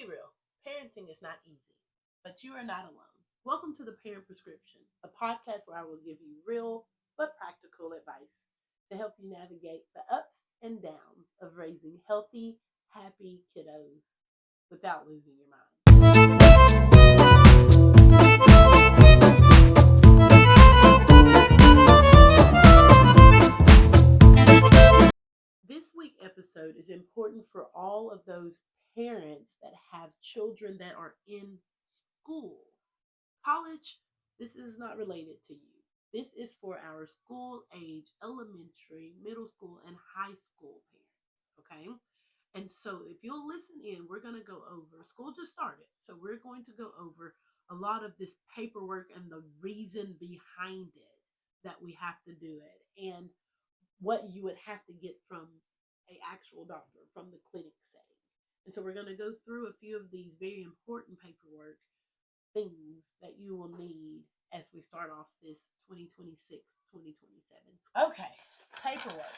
be real, parenting is not easy, but you are not alone. Welcome to the Parent Prescription, a podcast where I will give you real but practical advice to help you navigate the ups and downs of raising healthy, happy kiddos without losing your mind. This week episode is important for all of those parents that have children that are in school. College, this is not related to you. This is for our school age, elementary, middle school, and high school parents. Okay. And so if you'll listen in, we're going to go over, school just started. So we're going to go over a lot of this paperwork and the reason behind it that we have to do it and what you would have to get from a actual doctor from the clinic setting. And so we're going to go through a few of these very important paperwork things that you will need as we start off this 2026 2027. Okay, paperwork.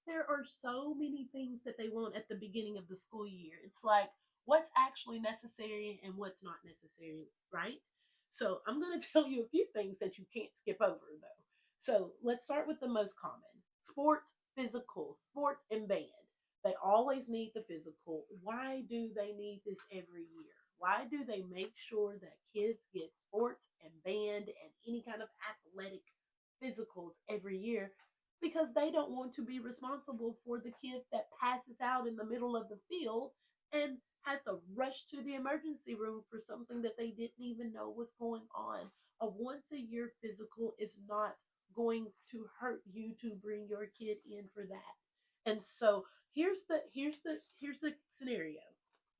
There are so many things that they want at the beginning of the school year. It's like what's actually necessary and what's not necessary, right? So I'm going to tell you a few things that you can't skip over though. So let's start with the most common sports, physical, sports, and band. They always need the physical. Why do they need this every year? Why do they make sure that kids get sports and band and any kind of athletic physicals every year? Because they don't want to be responsible for the kid that passes out in the middle of the field and has to rush to the emergency room for something that they didn't even know was going on. A once a year physical is not going to hurt you to bring your kid in for that. And so here's the scenario.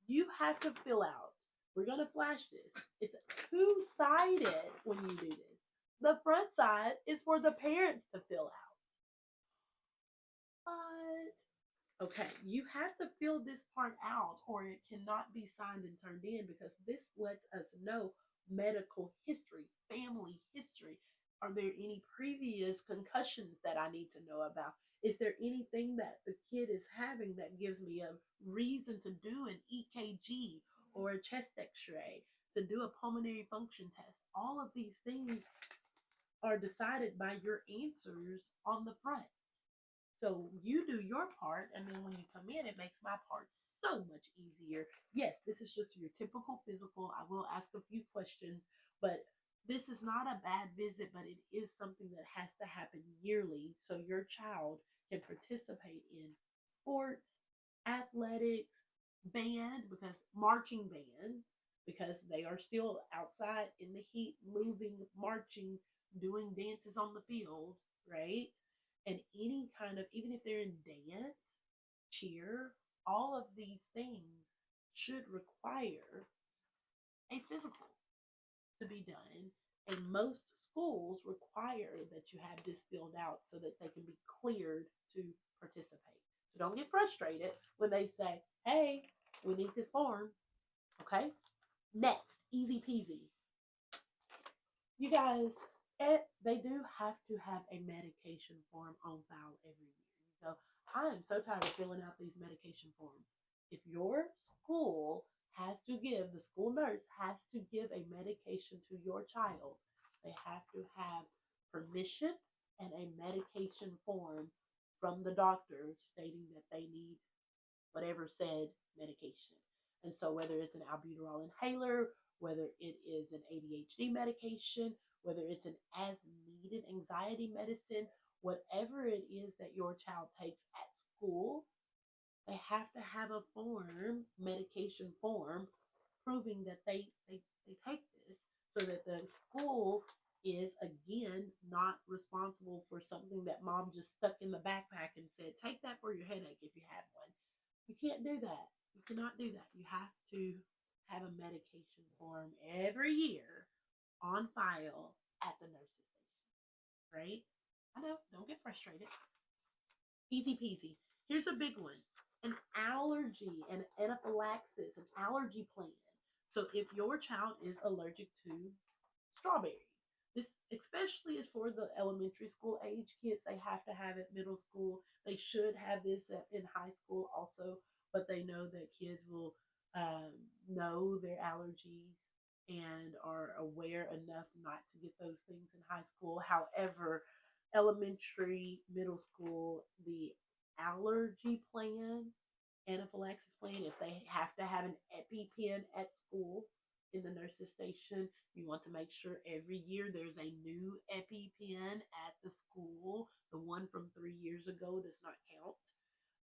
You have to fill out. We're gonna flash this. It's two-sided when you do this. The front side is for the parents to fill out. But okay, you have to fill this part out or it cannot be signed and turned in because this lets us know medical history, family history. Are there any previous concussions that I need to know about? Is there anything that the kid is having that gives me a reason to do an EKG or a chest x ray, to do a pulmonary function test? All of these things are decided by your answers on the front. So you do your part, and then when you come in, it makes my part so much easier. Yes, this is just your typical physical. I will ask a few questions, but this is not a bad visit, but it is something that has to happen yearly so your child can participate in sports, athletics, band, because marching band, because they are still outside in the heat, moving, marching, doing dances on the field, right? And any kind of, even if they're in dance, cheer, all of these things should require a physical to be done. And most schools require that you have this filled out so that they can be cleared to participate. So don't get frustrated when they say, hey, we need this form. Okay? Next, easy peasy. You guys, they do have to have a medication form on file every year. So I am so tired of filling out these medication forms. If your school has to give, the school nurse has to give a medication to your child, they have to have permission and a medication form from the doctor stating that they need whatever said medication. And so whether it's an albuterol inhaler, whether it is an ADHD medication, whether it's an as needed anxiety medicine, whatever it is that your child takes at school, they have to have a form, medication form, proving that they take this so that the school is again not responsible for something that mom just stuck in the backpack and said, take that for your headache if you have one. You can't do that. You cannot do that. You have to have a medication form every year on file at the nurse's station, right? I know, don't get frustrated. Easy peasy. Here's a big one, an allergy, an anaphylaxis, an allergy plan. So if your child is allergic to strawberries, this especially is for the elementary school age kids. They have to have it middle school. They should have this in high school also. but they know that kids will know their allergies and are aware enough not to get those things in high school. However, elementary, middle school, the allergy plan, anaphylaxis plan, if they have to have an EpiPen at school in the nurse's station, you want to make sure every year there's a new EpiPen at the school. The one from 3 years ago does not count.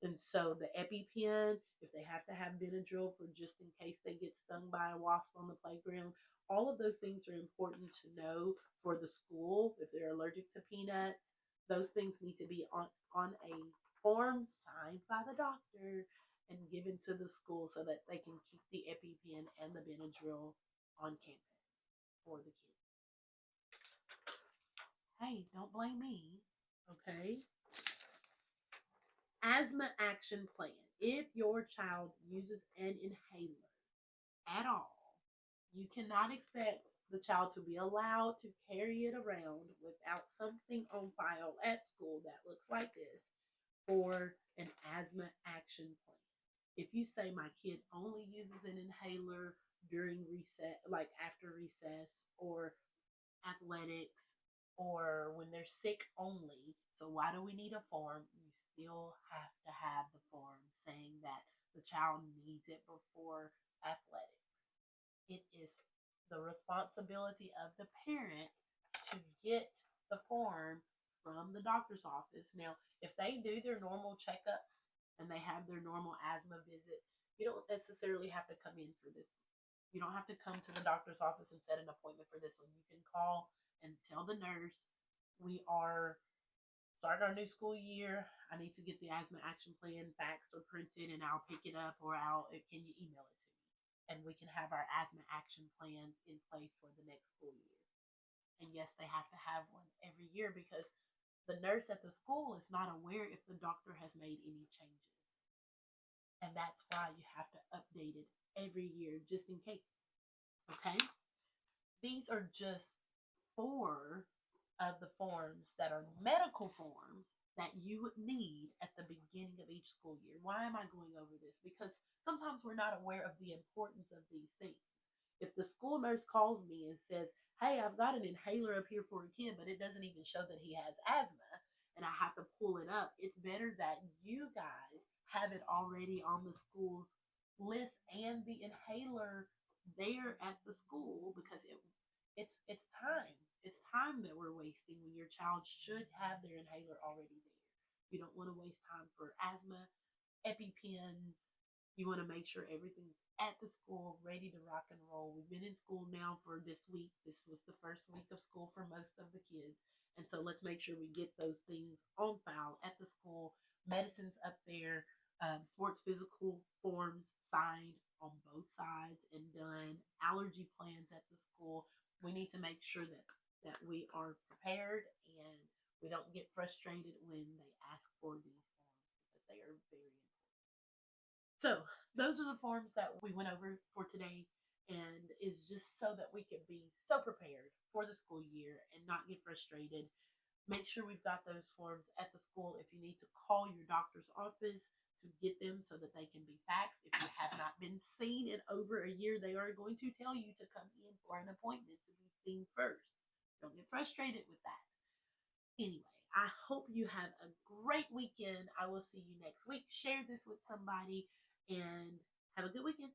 And so the EpiPen, if they have to have Benadryl for just in case they get stung by a wasp on the playground, all of those things are important to know for the school. If they're allergic to peanuts, those things need to be on a form signed by the doctor and given to the school so that they can keep the EpiPen and the Benadryl on campus for the kids. Hey, don't blame me. Okay. Asthma action plan. If your child uses an inhaler at all, you cannot expect the child to be allowed to carry it around without something on file at school that looks like this for an asthma action plan. If you say my kid only uses an inhaler during recess, like after recess or athletics, or when they're sick only, so why do we need a form? You still have to have the form saying that the child needs it before athletics. It is the responsibility of the parent to get the form from the doctor's office. Now, if they do their normal checkups and they have their normal asthma visits, you don't necessarily have to come in for this. You don't have to come to the doctor's office and set an appointment for this one. You can call and tell the nurse, we are starting our new school year. I need to get the asthma action plan faxed or printed, and I'll pick it up, or can you email it to me? And we can have our asthma action plans in place for the next school year. And yes, they have to have one every year because the nurse at the school is not aware if the doctor has made any changes. And that's why you have to update it every year just in case. Okay? These are just 4 of the forms that are medical forms that you would need at the beginning of each school year. Why am I going over this? Because sometimes we're not aware of the importance of these things. If the school nurse calls me and says, hey, I've got an inhaler up here for a kid, but it doesn't even show that he has asthma, and I have to pull it up, it's better that you guys have it already on the school's list and the inhaler there at the school, because it's time. It's time that we're wasting when your child should have their inhaler already there. You don't want to waste time for asthma, EpiPens. You want to make sure everything's at the school, ready to rock and roll. We've been in school now for this week. This was the first week of school for most of the kids. And so let's make sure we get those things on file at the school. Medicine's up there, sports physical forms signed on both sides and done, allergy plans at the school. We need to make sure that we are prepared and we don't get frustrated when they ask for these forms because they are very important. So those are the forms that we went over for today, and it's just so that we can be so prepared for the school year and not get frustrated. Make sure we've got those forms at the school. If you need to call your doctor's office to get them so that they can be faxed. If you have not been seen in over a year, they are going to tell you to come in for an appointment to be seen first. Don't get frustrated with that. Anyway, I hope you have a great weekend. I will see you next week. Share this with somebody and have a good weekend.